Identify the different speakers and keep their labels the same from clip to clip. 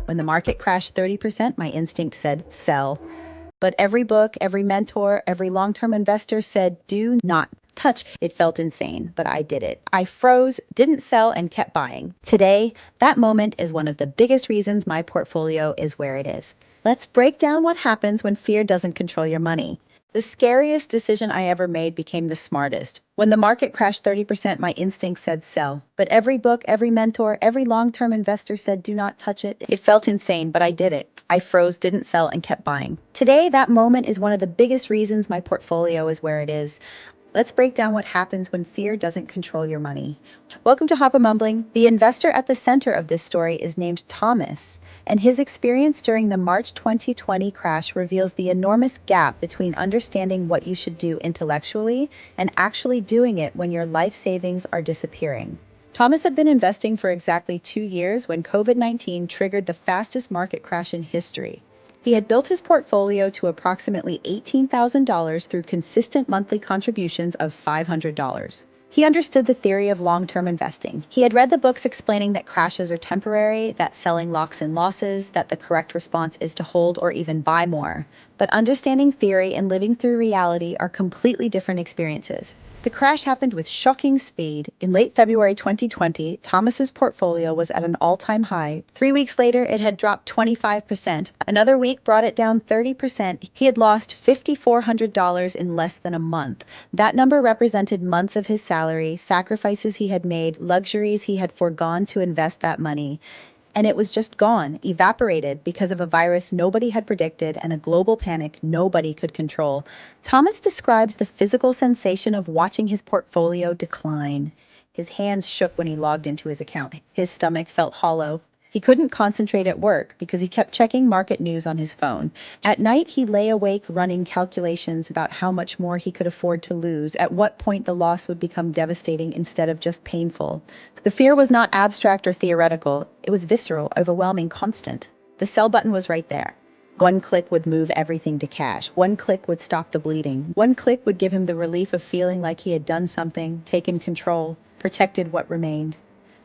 Speaker 1: When the market crashed 30%, my instinct said sell. But every book, every mentor, every long-term investor said do not touch. It felt insane, but I did it. I froze, didn't sell, and kept buying. Today, that moment is one of the biggest reasons my portfolio is where it is. Let's break down what happens when fear doesn't control your money. The scariest decision I ever made became the smartest. When the market crashed 30%, my instinct said sell. But every book, every mentor, every long-term investor said do not touch it. It felt insane, but I did it. I froze, didn't sell, and kept buying. Today, that moment is one of the biggest reasons my portfolio is where it is. Let's break down what happens when fear doesn't control your money. Welcome to Hoppa Mumbling. The investor at the center of this story is named Thomas, and his experience during the March 2020 crash reveals the enormous gap between understanding what you should do intellectually and actually doing it when your life savings are disappearing. Thomas had been investing for exactly 2 years when COVID-19 triggered the fastest market crash in history. He had built his portfolio to approximately $18,000 through consistent monthly contributions of $500. He understood the theory of long-term investing. He had read the books explaining that crashes are temporary, that selling locks in losses, that the correct response is to hold or even buy more. But understanding theory and living through reality are completely different experiences. The crash happened with shocking speed. In late February 2020, Thomas's portfolio was at an all-time high. 3 weeks later, it had dropped 25%. Another week brought it down 30%. He had lost $5,400 in less than a month. That number represented months of his salary, sacrifices he had made, luxuries he had foregone to invest that money. And it was just gone, evaporated because of a virus nobody had predicted and a global panic nobody could control. Thomas describes the physical sensation of watching his portfolio decline. His hands shook when he logged into his account. His stomach felt hollow. He couldn't concentrate at work because he kept checking market news on his phone. At night, he lay awake running calculations about how much more he could afford to lose, at what point the loss would become devastating instead of just painful. The fear was not abstract or theoretical. It was visceral, overwhelming, constant. The sell button was right there. One click would move everything to cash. One click would stop the bleeding. One click would give him the relief of feeling like he had done something, taken control, protected what remained.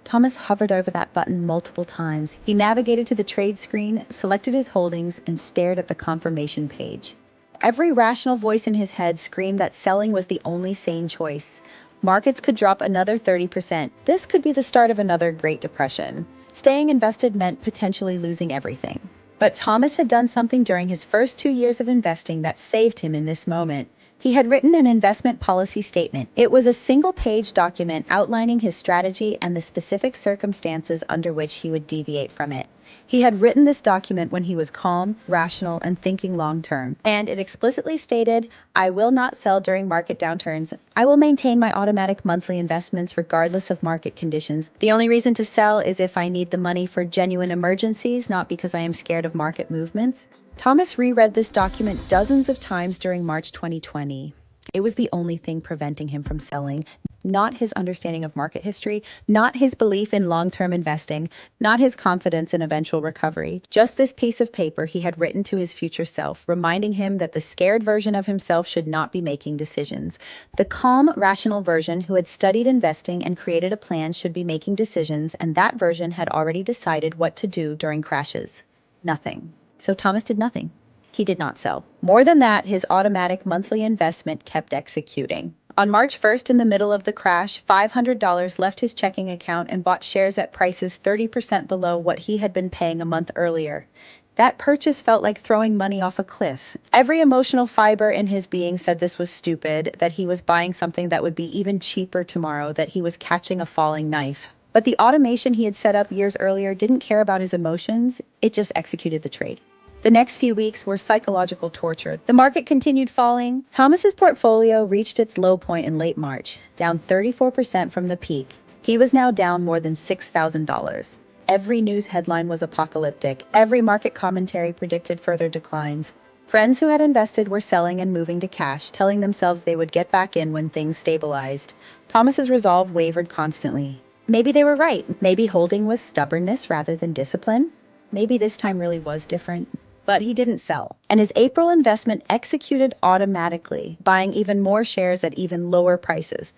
Speaker 1: Thomas hovered over that button multiple times. He navigated to the trade screen, selected his holdings, and stared at the confirmation page. Every rational voice in his head screamed that selling was the only sane choice. Markets could drop another 30%. This could be the start of another Great Depression. Staying invested meant potentially losing everything. But Thomas had done something during his first 2 years of investing that saved him in this moment. He had written an investment policy statement. It was a single-page document outlining his strategy and the specific circumstances under which he would deviate from it. He had written this document when he was calm, rational, and thinking long-term. And it explicitly stated, I will not sell during market downturns. I will maintain my automatic monthly investments regardless of market conditions. The only reason to sell is if I need the money for genuine emergencies, not because I am scared of market movements. Thomas reread this document dozens of times during March 2020. It was the only thing preventing him from selling, not his understanding of market history, not his belief in long-term investing, not his confidence in eventual recovery. Just this piece of paper he had written to his future self, reminding him that the scared version of himself should not be making decisions. The calm, rational version who had studied investing and created a plan should be making decisions, and that version had already decided what to do during crashes. Nothing. So Thomas did nothing. He did not sell. More than that, his automatic monthly investment kept executing. On March 1st, in the middle of the crash, $500 left his checking account and bought shares at prices 30% below what he had been paying a month earlier. That purchase felt like throwing money off a cliff. Every emotional fiber in his being said this was stupid, that he was buying something that would be even cheaper tomorrow, that he was catching a falling knife. But the automation he had set up years earlier didn't care about his emotions. It just executed the trade. The next few weeks were psychological torture. The market continued falling. Thomas's portfolio reached its low point in late March, down 34% from the peak. He was now down more than $6,000. Every news headline was apocalyptic. Every market commentary predicted further declines. Friends who had invested were selling and moving to cash, telling themselves they would get back in when things stabilized. Thomas's resolve wavered constantly. Maybe they were right. Maybe holding was stubbornness rather than discipline. Maybe this time really was different. But he didn't sell, and his April investment executed automatically, buying even more shares at even lower prices.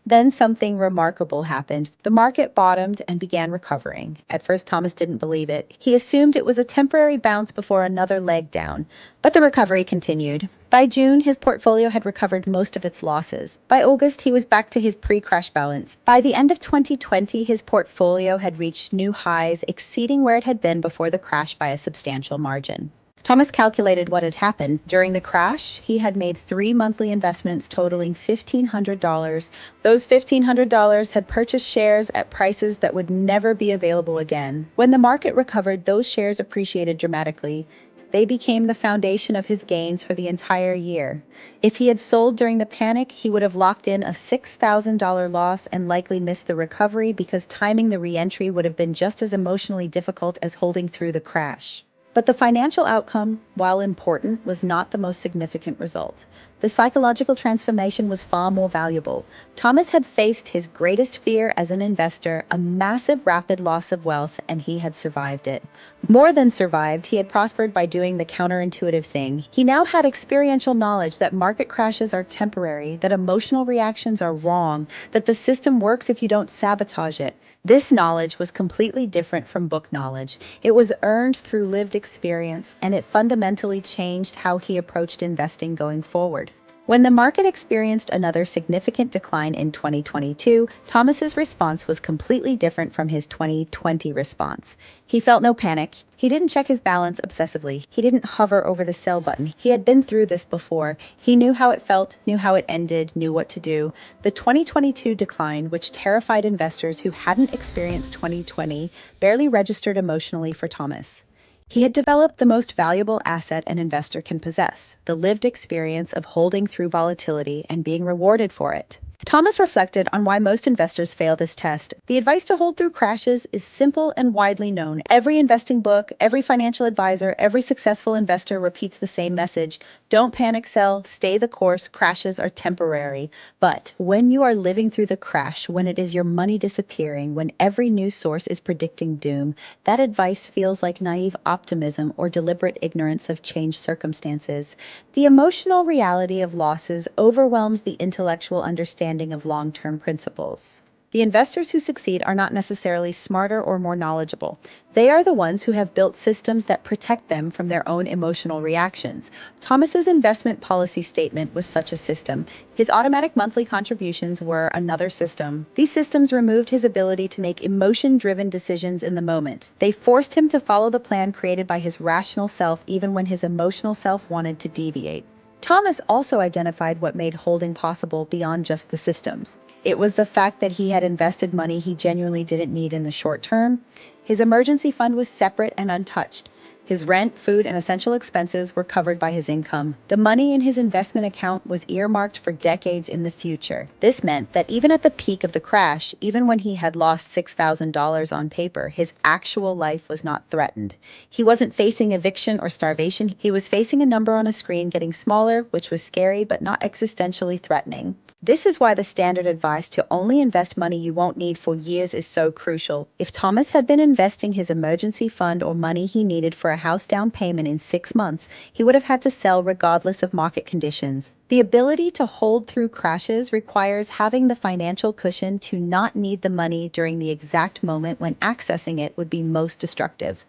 Speaker 1: Then something remarkable happened. The market bottomed and began recovering. At first, Thomas didn't believe it. He assumed it was a temporary bounce before another leg down. But the recovery continued. By June, his portfolio had recovered most of its losses. By August, he was back to his pre-crash balance. By the end of 2020, his portfolio had reached new highs, exceeding where it had been before the crash by a substantial margin. Thomas calculated what had happened. During the crash, he had made 3 monthly investments totaling $1,500. Those $1,500 had purchased shares at prices that would never be available again. When the market recovered, those shares appreciated dramatically. They became the foundation of his gains for the entire year. If he had sold during the panic, he would have locked in a $6,000 loss and likely missed the recovery because timing the re-entry would have been just as emotionally difficult as holding through the crash. But the financial outcome, while important, was not the most significant result. The psychological transformation was far more valuable. Thomas had faced his greatest fear as an investor, a massive rapid loss of wealth, and he had survived it. More than survived, he had prospered by doing the counterintuitive thing. He now had experiential knowledge that market crashes are temporary, that emotional reactions are wrong, that the system works if you don't sabotage it. This knowledge was completely different from book knowledge. It was earned through lived experience, and it fundamentally changed how he approached investing going forward. When the market experienced another significant decline in 2022, Thomas's response was completely different from his 2020 response. He felt no panic. He didn't check his balance obsessively. He didn't hover over the sell button. He had been through this before. He knew how it felt, knew how it ended, knew what to do. The 2022 decline, which terrified investors who hadn't experienced 2020, barely registered emotionally for Thomas. He had developed the most valuable asset an investor can possess, the lived experience of holding through volatility and being rewarded for it. Thomas reflected on why most investors fail this test. The advice to hold through crashes is simple and widely known. Every investing book, every financial advisor, every successful investor repeats the same message. Don't panic sell, stay the course, crashes are temporary. But when you are living through the crash, when it is your money disappearing, when every news source is predicting doom, that advice feels like naive optimism or deliberate ignorance of changed circumstances. The emotional reality of losses overwhelms the intellectual understanding of long-term principles. The investors who succeed are not necessarily smarter or more knowledgeable. They are the ones who have built systems that protect them from their own emotional reactions. Thomas's investment policy statement was such a system. His automatic monthly contributions were another system. These systems removed his ability to make emotion-driven decisions in the moment. They forced him to follow the plan created by his rational self even when his emotional self wanted to deviate. Thomas also identified what made holding possible beyond just the systems. It was the fact that he had invested money he genuinely didn't need in the short term. His emergency fund was separate and untouched. His rent, food, and essential expenses were covered by his income. The money in his investment account was earmarked for decades in the future. This meant that even at the peak of the crash, even when he had lost $6,000 on paper, his actual life was not threatened. He wasn't facing eviction or starvation. He was facing a number on a screen getting smaller, which was scary but not existentially threatening. This is why the standard advice to only invest money you won't need for years is so crucial. If Thomas had been investing his emergency fund or money he needed for a house down payment in 6 months, he would have had to sell regardless of market conditions. The ability to hold through crashes requires having the financial cushion to not need the money during the exact moment when accessing it would be most destructive.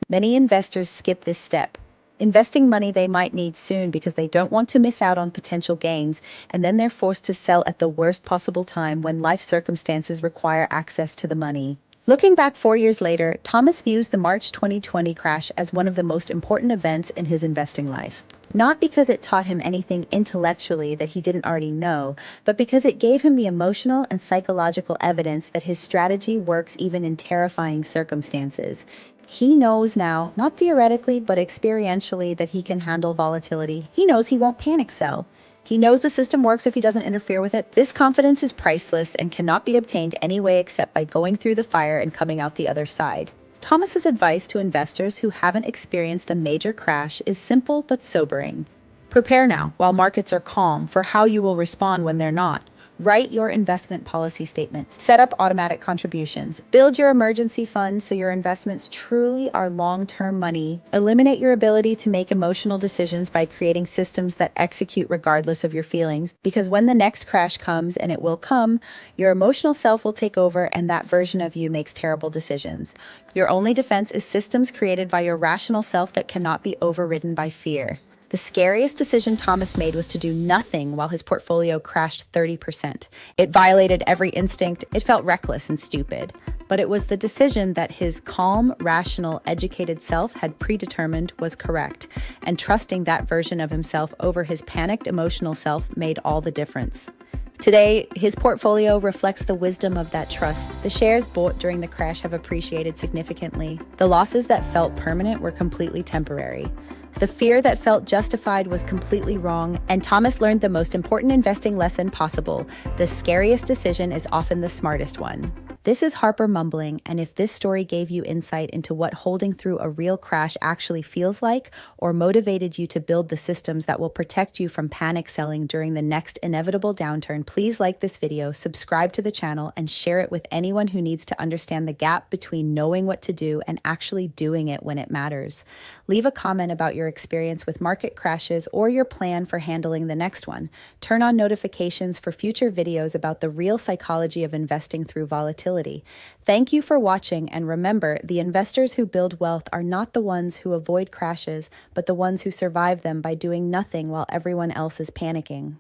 Speaker 1: Many investors skip this step, investing money they might need soon because they don't want to miss out on potential gains, and then they're forced to sell at the worst possible time when life circumstances require access to the money. Looking back 4 years later, Thomas views the March 2020 crash as one of the most important events in his investing life. Not because it taught him anything intellectually that he didn't already know, but because it gave him the emotional and psychological evidence that his strategy works even in terrifying circumstances. He knows now, not theoretically, but experientially, that he can handle volatility. He knows he won't panic sell. He knows the system works if he doesn't interfere with it. This confidence is priceless and cannot be obtained any way except by going through the fire and coming out the other side. Thomas's advice to investors who haven't experienced a major crash is simple but sobering. Prepare now, while markets are calm, for how you will respond when they're not. Write your investment policy statement. Set up automatic contributions. Build your emergency fund so your investments truly are long-term money. Eliminate your ability to make emotional decisions by creating systems that execute regardless of your feelings. Because when the next crash comes, and it will come, your emotional self will take over, and that version of you makes terrible decisions. Your only defense is systems created by your rational self that cannot be overridden by fear. The scariest decision Thomas made was to do nothing while his portfolio crashed 30%. It violated every instinct. It felt reckless and stupid. But it was the decision that his calm, rational, educated self had predetermined was correct. And trusting that version of himself over his panicked, emotional self made all the difference. Today, his portfolio reflects the wisdom of that trust. The shares bought during the crash have appreciated significantly. The losses that felt permanent were completely temporary. The fear that felt justified was completely wrong, and Thomas learned the most important investing lesson possible. The scariest decision is often the smartest one. This is Harper Mumbling, and if this story gave you insight into what holding through a real crash actually feels like, or motivated you to build the systems that will protect you from panic selling during the next inevitable downturn, please like this video, subscribe to the channel, and share it with anyone who needs to understand the gap between knowing what to do and actually doing it when it matters. Leave a comment about your experience with market crashes or your plan for handling the next one. Turn on notifications for future videos about the real psychology of investing through volatility. Thank you for watching, and remember, the investors who build wealth are not the ones who avoid crashes, but the ones who survive them by doing nothing while everyone else is panicking.